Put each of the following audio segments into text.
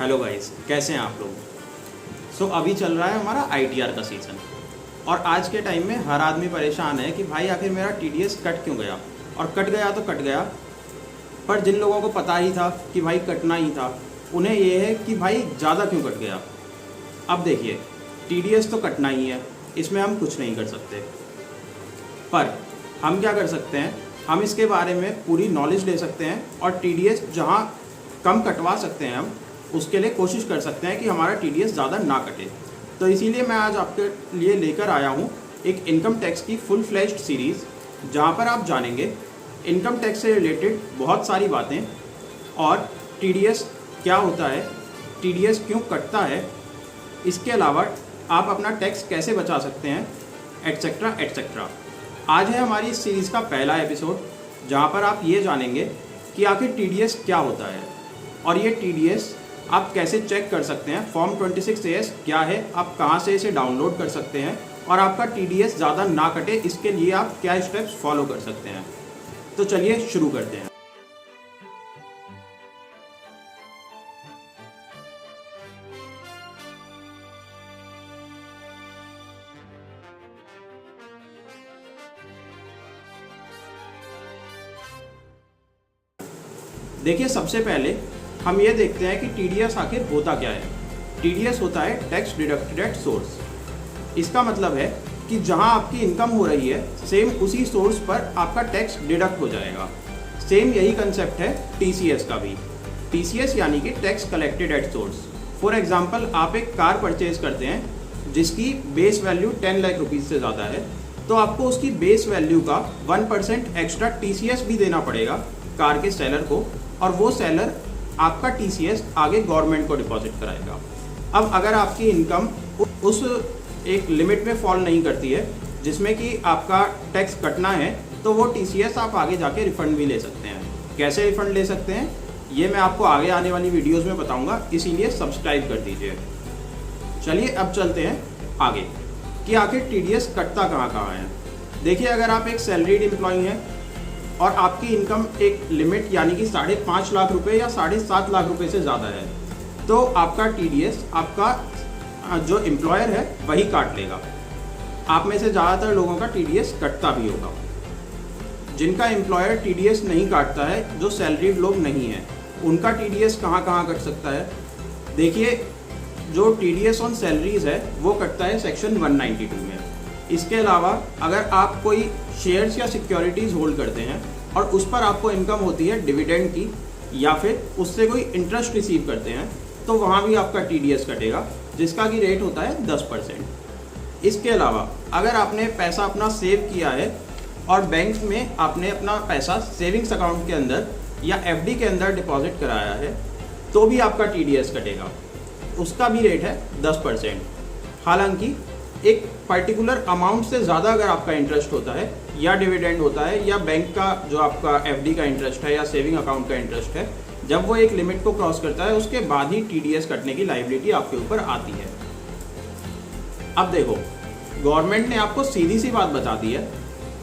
Hello guys, कैसे हैं आप लोग। अभी चल रहा है हमारा आईटीआर का सीज़न और आज के टाइम में हर आदमी परेशान है कि भाई आखिर मेरा टीडीएस कट क्यों गया। और कट गया तो कट गया, पर जिन लोगों को पता ही था कि भाई कटना ही था, उन्हें ये है कि भाई ज़्यादा क्यों कट गया। अब देखिए, टीडीएस तो कटना ही है, इसमें हम कुछ नहीं कर सकते, पर हम क्या कर सकते हैं, हम इसके बारे में पूरी नॉलेज ले सकते हैं और टीडीएस जहाँ कम कटवा सकते हैं हम उसके लिए कोशिश कर सकते हैं कि हमारा टीडीएस ज़्यादा ना कटे। तो इसीलिए मैं आज आपके लिए लेकर आया हूँ एक इनकम टैक्स की फुल फ्लेज्ड सीरीज़, जहाँ पर आप जानेंगे इनकम टैक्स से रिलेटेड बहुत सारी बातें और टीडीएस क्या होता है, टीडीएस क्यों कटता है, इसके अलावा आप अपना टैक्स कैसे बचा सकते हैं, एटसेट्रा एटसेट्रा। आज है हमारी इस सीरीज़ का पहला एपिसोड, जहाँ पर आप ये जानेंगे कि आखिर टीडीएस क्या होता है और ये टीडीएस आप कैसे चेक कर सकते हैं, फॉर्म 26AS क्या है, आप कहाँ से इसे डाउनलोड कर सकते हैं और आपका टीडीएस ज़्यादा ना कटे इसके लिए आप क्या स्टेप्स फॉलो कर सकते हैं। तो चलिए शुरू करते हैं। देखिए, सबसे पहले हम ये देखते हैं कि टीडीएस आखिर होता क्या है। टीडीएस होता है टैक्स डिडक्टेड एट सोर्स। इसका मतलब है कि जहां आपकी इनकम हो रही है सेम उसी सोर्स पर आपका टैक्स डिडक्ट हो जाएगा। सेम यही कंसेप्ट है टीसीएस का भी। टीसीएस यानी कि tax collected at source. For example, आप एक कार परचेज करते हैं जिसकी बेस वैल्यू 10 लाख रुपीज़ से ज़्यादा है, तो आपको उसकी बेस वैल्यू का 1% एक्स्ट्रा टीसीएस भी देना पड़ेगा कार के सेलर को, और वो सेलर आपका टीसीएस आगे गवर्नमेंट को डिपॉजिट कराएगा। अब अगर आपकी इनकम उस एक लिमिट में फॉल नहीं करती है जिसमें कि आपका टैक्स कटना है, तो वो टीसीएस आप आगे जाके रिफंड भी ले सकते हैं। कैसे रिफंड ले सकते हैं ये मैं आपको आगे आने वाली वीडियोस में बताऊंगा, इसीलिए सब्सक्राइब कर दीजिए। चलिए अब चलते हैं आगे कि आखिर टीडीएस कटता कहाँ कहाँ है। देखिए, अगर आप एक सैलरीड एम्प्लॉई हैं और आपकी इनकम एक लिमिट यानी कि 5.5 लाख रुपए या 7.5 लाख रुपए से ज़्यादा है, तो आपका टीडीएस आपका जो एम्प्लॉयर है वही काट लेगा। आप में से ज़्यादातर लोगों का टीडीएस कटता भी होगा। जिनका एम्प्लॉयर टीडीएस नहीं काटता है, जो सैलरीड लोग नहीं हैं, उनका टीडीएस कहाँ कहाँ कट सकता है। देखिए, जो टीडीएस ऑन सैलरीज है वो कटता है सेक्शन 192 में। इसके अलावा अगर आप कोई शेयर्स या सिक्योरिटीज़ होल्ड करते हैं और उस पर आपको इनकम होती है डिविडेंड की, या फिर उससे कोई इंटरेस्ट रिसीव करते हैं, तो वहाँ भी आपका टीडीएस कटेगा, जिसका की रेट होता है 10%। इसके अलावा अगर आपने पैसा अपना सेव किया है और बैंक में आपने अपना पैसा सेविंग्स अकाउंट के अंदर या एफडी के अंदर डिपॉजिट कराया है, तो भी आपका टीडीएस कटेगा। उसका भी रेट है 10%। हालांकि एक पर्टिकुलर अमाउंट से ज़्यादा अगर आपका इंटरेस्ट होता है या डिविडेंड होता है या बैंक का जो आपका एफडी का इंटरेस्ट है या सेविंग अकाउंट का इंटरेस्ट है, जब वो एक लिमिट को क्रॉस करता है उसके बाद ही टीडीएस कटने की लायबिलिटी आपके ऊपर आती है। अब देखो, गवर्नमेंट ने आपको सीधी सी बात बता दी है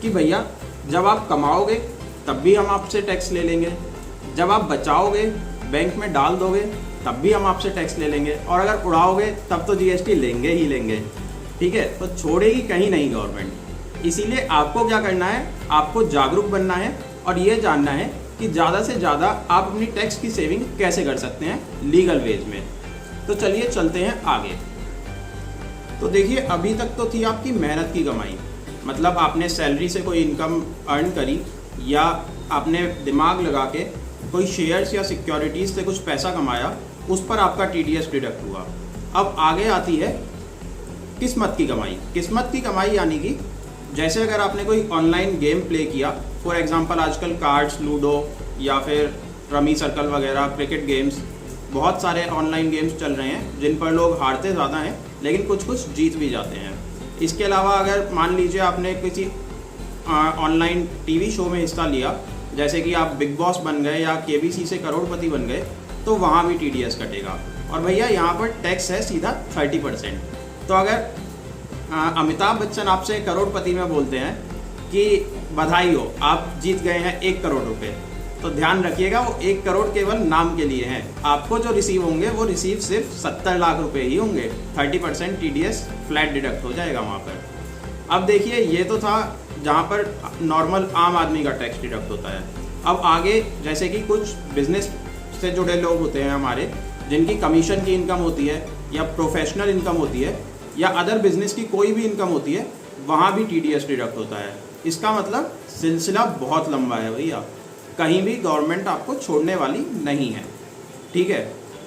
कि भैया जब आप कमाओगे तब भी हम आपसे टैक्स ले लेंगे, जब आप बचाओगे बैंक में डाल दोगे तब भी हम आपसे टैक्स ले लेंगे, और अगर उड़ाओगे तब तो जीएसटी लेंगे ही लेंगे। ठीक है, तो छोड़ेगी कहीं नहीं गवर्नमेंट। इसीलिए आपको क्या करना है, आपको जागरूक बनना है और ये जानना है कि ज़्यादा से ज़्यादा आप अपनी टैक्स की सेविंग कैसे कर सकते हैं लीगल वेज में। तो चलिए चलते हैं आगे। तो देखिए, अभी तक तो थी आपकी मेहनत की कमाई, मतलब आपने सैलरी से कोई इनकम अर्न करी या आपने दिमाग लगा के कोई शेयर्स या सिक्योरिटीज़ से कुछ पैसा कमाया, उस पर आपका टीडीएस डिडक्ट हुआ। अब आगे आती है किस्मत की कमाई। किस्मत की कमाई यानी कि जैसे अगर आपने कोई ऑनलाइन गेम प्ले किया, फॉर एग्जांपल आजकल कार्ड्स, लूडो या फिर रमी सर्कल वगैरह, क्रिकेट गेम्स, बहुत सारे ऑनलाइन गेम्स चल रहे हैं जिन पर लोग हारते ज़्यादा हैं लेकिन कुछ कुछ जीत भी जाते हैं। इसके अलावा अगर मान लीजिए आपने किसी ऑनलाइन टीवी शो में हिस्सा लिया, जैसे कि आप बिग बॉस बन गए या केबीसी से करोड़पति बन गए, तो वहाँ भी टीडीएस कटेगा। और भैया यहाँ पर टैक्स है सीधा 30%। तो अगर अमिताभ बच्चन आपसे करोड़पति में बोलते हैं कि बधाई हो, आप जीत गए हैं 1 करोड़ रुपए, तो ध्यान रखिएगा वो 1 करोड़ केवल नाम के लिए हैं। आपको जो रिसीव होंगे वो रिसीव सिर्फ 70 लाख रुपए ही होंगे। 30% TDS फ्लैट डिडक्ट हो जाएगा वहाँ पर। अब देखिए ये तो था जहाँ पर नॉर्मल आम आदमी का टैक्स डिडक्ट होता है। अब आगे जैसे कि कुछ बिजनेस से जुड़े लोग होते हैं हमारे, जिनकी कमीशन की इनकम होती है या प्रोफेशनल इनकम होती है या अदर बिजनेस की कोई भी इनकम होती है, वहाँ भी TDS डिडक्ट होता है। इसका मतलब सिलसिला बहुत लंबा है भैया, कहीं भी गवर्नमेंट आपको छोड़ने वाली नहीं है। ठीक है,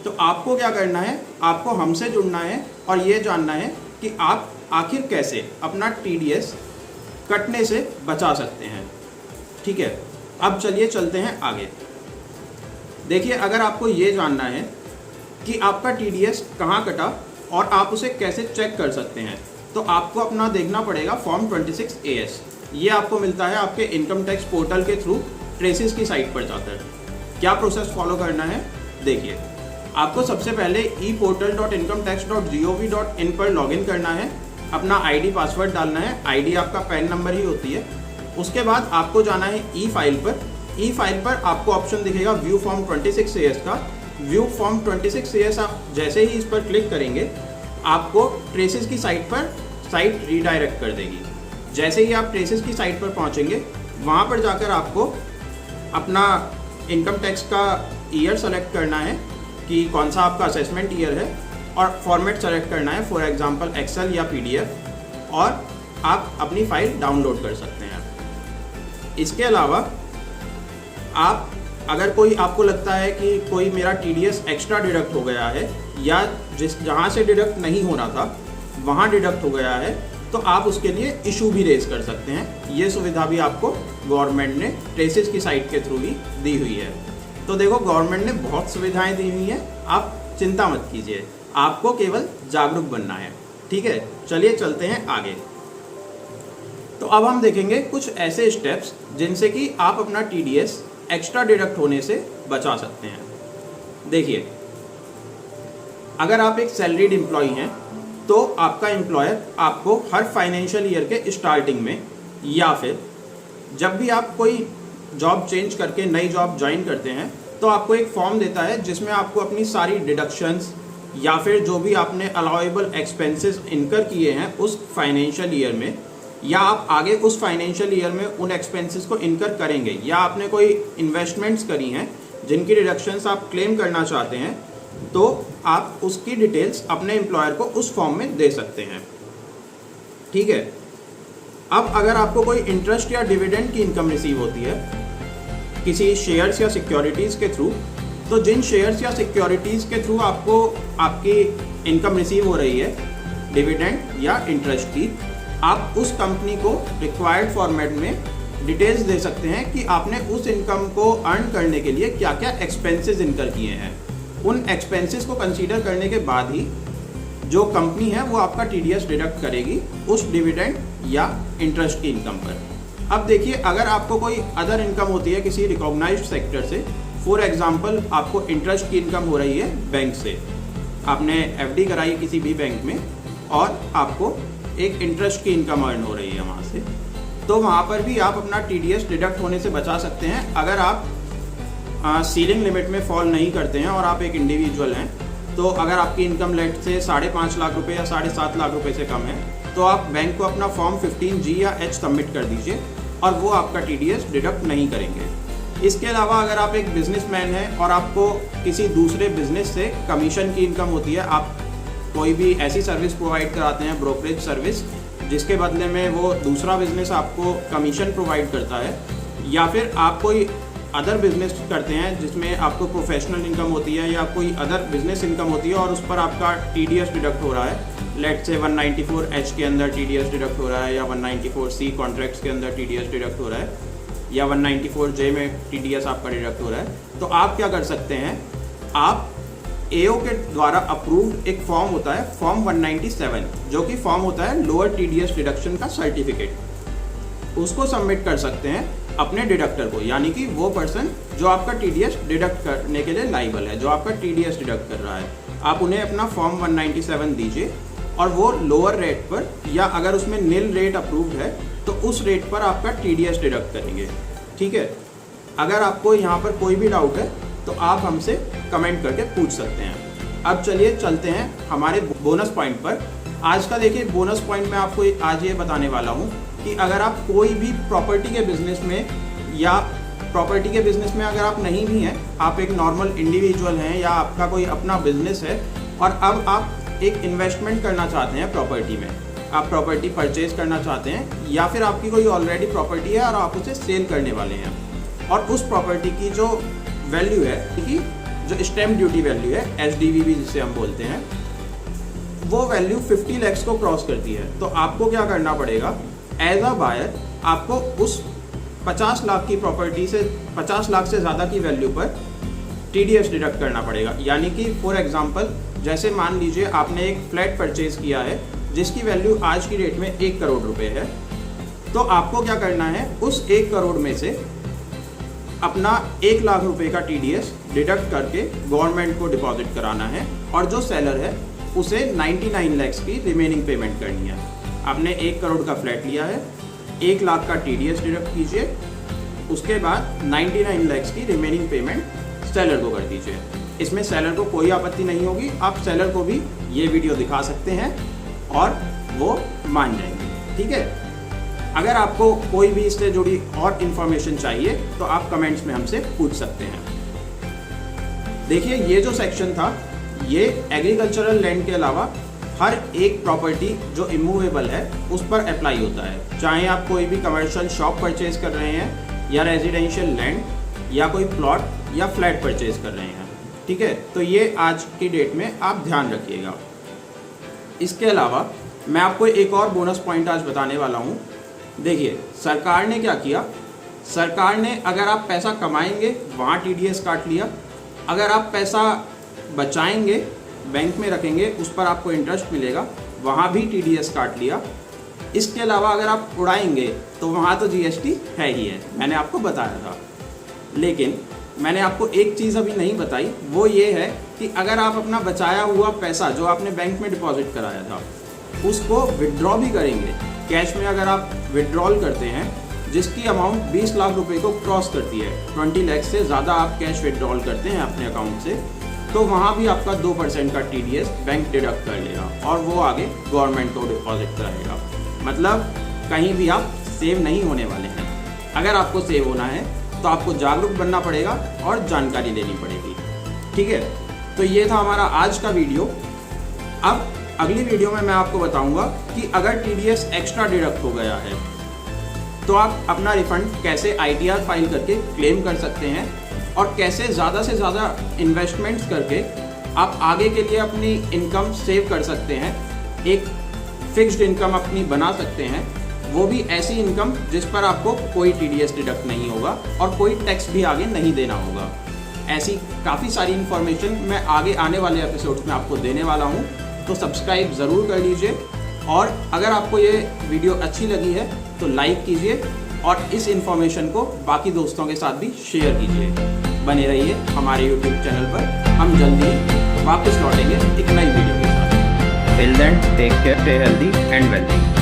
तो आपको क्या करना है, आपको हमसे जुड़ना है और ये जानना है कि आप आखिर कैसे अपना TDS कटने से बचा सकते हैं। ठीक है, अब चलिए चलते हैं आगे। देखिए, अगर आपको ये जानना है कि आपका TDS कहाँ कटा और आप उसे कैसे चेक कर सकते हैं, तो आपको अपना देखना पड़ेगा फॉर्म 26AS। ये आपको मिलता है आपके इनकम टैक्स पोर्टल के थ्रू ट्रेसिस की साइट पर जाकर। क्या प्रोसेस फॉलो करना है, देखिए, आपको सबसे पहले eportal.incometax.gov.in पर लॉगिन करना है, अपना ID पासवर्ड डालना है। ID आपका पैन नंबर ही होती है। उसके बाद आपको जाना है ई फाइल पर। ई फाइल पर आपको ऑप्शन दिखेगा व्यू फॉर्म 26AS का। व्यू फॉर्म 26AS आप जैसे ही इस पर क्लिक करेंगे, आपको ट्रेसिस की साइट पर साइट रीडायरेक्ट कर देगी। जैसे ही आप ट्रेसिस की साइट पर पहुंचेंगे, वहां पर जाकर आपको अपना इनकम टैक्स का ईयर सेलेक्ट करना है कि कौन सा आपका असेसमेंट ईयर है, और फॉर्मेट सेलेक्ट करना है, फॉर एग्जांपल एक्सेल या PDF, और आप अपनी फाइल डाउनलोड कर सकते हैं। इसके अलावा आप अगर कोई आपको लगता है कि कोई मेरा TDS एक्स्ट्रा डिडक्ट हो गया है या जहाँ से डिडक्ट नहीं होना था वहाँ डिडक्ट हो गया है, तो आप उसके लिए इशू भी रेज कर सकते हैं। ये सुविधा भी आपको गवर्नमेंट ने ट्रेसिस की साइट के थ्रू ही दी हुई है। तो देखो, गवर्नमेंट ने बहुत सुविधाएं दी हुई हैं, आप चिंता मत कीजिए, आपको केवल जागरूक बनना है। ठीक है, चलिए चलते हैं आगे। तो अब हम देखेंगे कुछ ऐसे स्टेप्स जिनसे कि आप अपना TDS एक्स्ट्रा डिडक्ट होने से बचा सकते हैं। देखिए, अगर आप एक सैलरीड एम्प्लॉय हैं तो आपका एम्प्लॉयर आपको हर फाइनेंशियल ईयर के स्टार्टिंग में या फिर जब भी आप कोई जॉब चेंज करके नई जॉब ज्वाइन करते हैं, तो आपको एक फॉर्म देता है जिसमें आपको अपनी सारी डिडक्शंस या फिर जो भी आपने अलाउएबल एक्सपेंसेस इनकर किए हैं उस फाइनेंशियल ईयर में, या आप आगे उस फाइनेंशियल ईयर में उन एक्सपेंसेस को इनकर करेंगे, या आपने कोई इन्वेस्टमेंट्स करी हैं जिनकी डिडक्शंस आप क्लेम करना चाहते हैं, तो आप उसकी डिटेल्स अपने एम्प्लॉयर को उस फॉर्म में दे सकते हैं। ठीक है, अब अगर आपको कोई इंटरेस्ट या डिविडेंड की इनकम रिसीव होती है किसी शेयर्स या सिक्योरिटीज़ के थ्रू, तो जिन शेयर्स या सिक्योरिटीज़ के थ्रू आपको आपकी इनकम रिसीव हो रही है डिविडेंड या इंटरेस्ट की, आप उस कंपनी को रिक्वायर्ड फॉर्मेट में डिटेल्स दे सकते हैं कि आपने उस इनकम को अर्न करने के लिए क्या क्या एक्सपेंसेस इनकर किए हैं। उन एक्सपेंसेस को कंसीडर करने के बाद ही जो कंपनी है वो आपका TDS डिडक्ट करेगी उस डिविडेंड या इंटरेस्ट की इनकम पर। अब देखिए, अगर आपको कोई अदर इनकम होती है किसी रिकॉग्नाइज्ड सेक्टर से, फॉर एग्जांपल आपको इंटरेस्ट की इनकम हो रही है बैंक से, आपने FD कराई किसी भी बैंक में और आपको एक इंटरेस्ट की इनकम अर्न हो रही है वहाँ से, तो वहाँ पर भी आप अपना TDS डिडक्ट होने से बचा सकते हैं। अगर आप सीलिंग लिमिट में फॉल नहीं करते हैं और आप एक इंडिविजुअल हैं, तो अगर आपकी इनकम लेट से 5.5 लाख रुपए या 7.5 लाख रुपए से कम है, तो आप बैंक को अपना फॉर्म 15G या H सबमिट कर दीजिए और वो आपका TDS डिडक्ट नहीं करेंगे। इसके अलावा अगर आप एक बिजनेसमैन हैं और आपको किसी दूसरे बिजनेस से कमीशन की इनकम होती है, आप कोई भी ऐसी सर्विस प्रोवाइड कराते हैं, ब्रोकरेज सर्विस, जिसके बदले में वो दूसरा बिजनेस आपको कमीशन प्रोवाइड करता है, या फिर आप कोई अदर बिजनेस करते हैं जिसमें आपको प्रोफेशनल इनकम होती है या कोई अदर बिजनेस इनकम होती है और उस पर आपका TDS डिडक्ट हो रहा है, लेट से 194H के अंदर TDS डिडक्ट हो रहा है या 194C कॉन्ट्रैक्ट्स के अंदर TDS डिडक्ट हो रहा है या 194J में TDS आपका डिडक्ट हो रहा है, तो आप क्या कर सकते हैं, आप AO के द्वारा अप्रूव्ड एक फॉर्म होता है फॉर्म 197, जो कि फॉर्म होता है लोअर TDS डिडक्शन का सर्टिफिकेट, उसको सबमिट कर सकते हैं अपने डिडक्टर को, यानी कि वो पर्सन जो आपका TDS डिडक्ट करने के लिए लाइबल है, जो आपका TDS डिडक्ट कर रहा है, आप उन्हें अपना फॉर्म 197 दीजिए और वो लोअर रेट पर, या अगर उसमें नील रेट अप्रूव्ड है तो उस रेट पर आपका TDS डिडक्ट करेंगे। ठीक है, अगर आपको यहाँ पर कोई भी डाउट है तो आप हमसे कमेंट करके पूछ सकते हैं। अब चलिए चलते हैं हमारे बोनस पॉइंट पर। आज का देखिए बोनस पॉइंट मैं आपको आज ये बताने वाला हूँ कि अगर आप कोई भी प्रॉपर्टी के बिजनेस में या प्रॉपर्टी के बिजनेस में अगर आप नहीं भी हैं, आप एक नॉर्मल इंडिविजुअल हैं या आपका कोई अपना बिजनेस है और अब आप एक इन्वेस्टमेंट करना चाहते हैं प्रॉपर्टी में, आप प्रॉपर्टी परचेज करना चाहते हैं या फिर आपकी कोई ऑलरेडी प्रॉपर्टी है और आप उसे सेल करने वाले हैं और उस प्रॉपर्टी की जो वैल्यू है, कि जो स्टैम्प ड्यूटी वैल्यू है, SDVB जिसे हम बोलते हैं, वो वैल्यू 50 लाख को क्रॉस करती है। तो आपको क्या करना पड़ेगा, एज अ बायर आपको उस 50 लाख की प्रॉपर्टी से 50 लाख से ज़्यादा की वैल्यू पर TDS डिडक्ट करना पड़ेगा। यानी कि फॉर एग्जांपल जैसे मान लीजिए आपने एक फ्लैट परचेज किया है जिसकी वैल्यू आज की डेट में 1 करोड़ रुपए है, तो आपको क्या करना है, उस 1 करोड़ में से अपना 1 लाख रुपए का TDS डिडक्ट करके गवर्नमेंट को डिपॉजिट कराना है और जो सेलर है उसे 99 लाख की रिमेनिंग पेमेंट करनी है। आपने 1 करोड़ का फ्लैट लिया है, 1 लाख का TDS डिडक्ट कीजिए, उसके बाद 99 लाख की रिमेनिंग पेमेंट सेलर को कर दीजिए। इसमें सेलर को कोई आपत्ति नहीं होगी, आप सेलर को भी ये वीडियो दिखा सकते हैं और वो मान जाएंगे। ठीक है, अगर आपको कोई भी इससे जुड़ी और इन्फॉर्मेशन चाहिए तो आप कमेंट्स में हमसे पूछ सकते हैं। देखिए ये जो सेक्शन था ये एग्रीकल्चरल लैंड के अलावा हर एक प्रॉपर्टी जो इमूवेबल है उस पर अप्लाई होता है, चाहे आप कोई भी कमर्शियल शॉप परचेज कर रहे हैं या रेजिडेंशियल लैंड या कोई प्लॉट या फ्लैट परचेज कर रहे हैं। ठीक है, तो ये आज की डेट में आप ध्यान रखिएगा। इसके अलावा मैं आपको एक और बोनस पॉइंट आज बताने वाला हूँ। देखिए सरकार ने क्या किया, सरकार ने अगर आप पैसा कमाएंगे वहाँ TDS काट लिया, अगर आप पैसा बचाएंगे बैंक में रखेंगे उस पर आपको इंटरेस्ट मिलेगा, वहाँ भी TDS काट लिया। इसके अलावा अगर आप उड़ाएंगे तो वहाँ तो GST है ही है, मैंने आपको बताया था। लेकिन मैंने आपको एक चीज़ अभी नहीं बताई, वो ये है कि अगर आप अपना बचाया हुआ पैसा जो आपने बैंक में डिपॉजिट कराया था उसको विड्रॉ भी करेंगे, कैश में अगर आप विड्रॉल करते हैं जिसकी अमाउंट 20 लाख रुपए को क्रॉस करती है, 20 लाख से ज़्यादा आप कैश विड्रॉल करते हैं अपने अकाउंट से, तो वहाँ भी आपका 2% का TDS बैंक डिडक्ट कर लेगा और वो आगे गवर्नमेंट को डिपॉजिट कराएगा। मतलब कहीं भी आप सेव नहीं होने वाले हैं। अगर आपको सेव होना है तो आपको जागरूक बनना पड़ेगा और जानकारी लेनी पड़ेगी। ठीक है, तो ये था हमारा आज का वीडियो। अब अगली वीडियो में मैं आपको बताऊंगा कि अगर TDS एक्स्ट्रा डिडक्ट हो गया है तो आप अपना रिफंड कैसे ITR फाइल करके क्लेम कर सकते हैं और कैसे ज़्यादा से ज़्यादा इन्वेस्टमेंट्स करके आप आगे के लिए अपनी इनकम सेव कर सकते हैं, एक फिक्स्ड इनकम अपनी बना सकते हैं, वो भी ऐसी इनकम जिस पर आपको कोई TDS डिडक्ट नहीं होगा और कोई टैक्स भी आगे नहीं देना होगा। ऐसी काफ़ी सारी इन्फॉर्मेशन मैं आगे आने वाले एपिसोड्स में आपको देने वाला हूँ, तो सब्सक्राइब ज़रूर कर लीजिए और अगर आपको ये वीडियो अच्छी लगी है तो लाइक कीजिए और इस इन्फॉर्मेशन को बाकी दोस्तों के साथ भी शेयर कीजिए। बने रहिए हमारे YouTube चैनल पर, हम जल्दी वापस लौटेंगे एक नई वीडियो के साथ। Till then, take care, stay healthy and wealthy.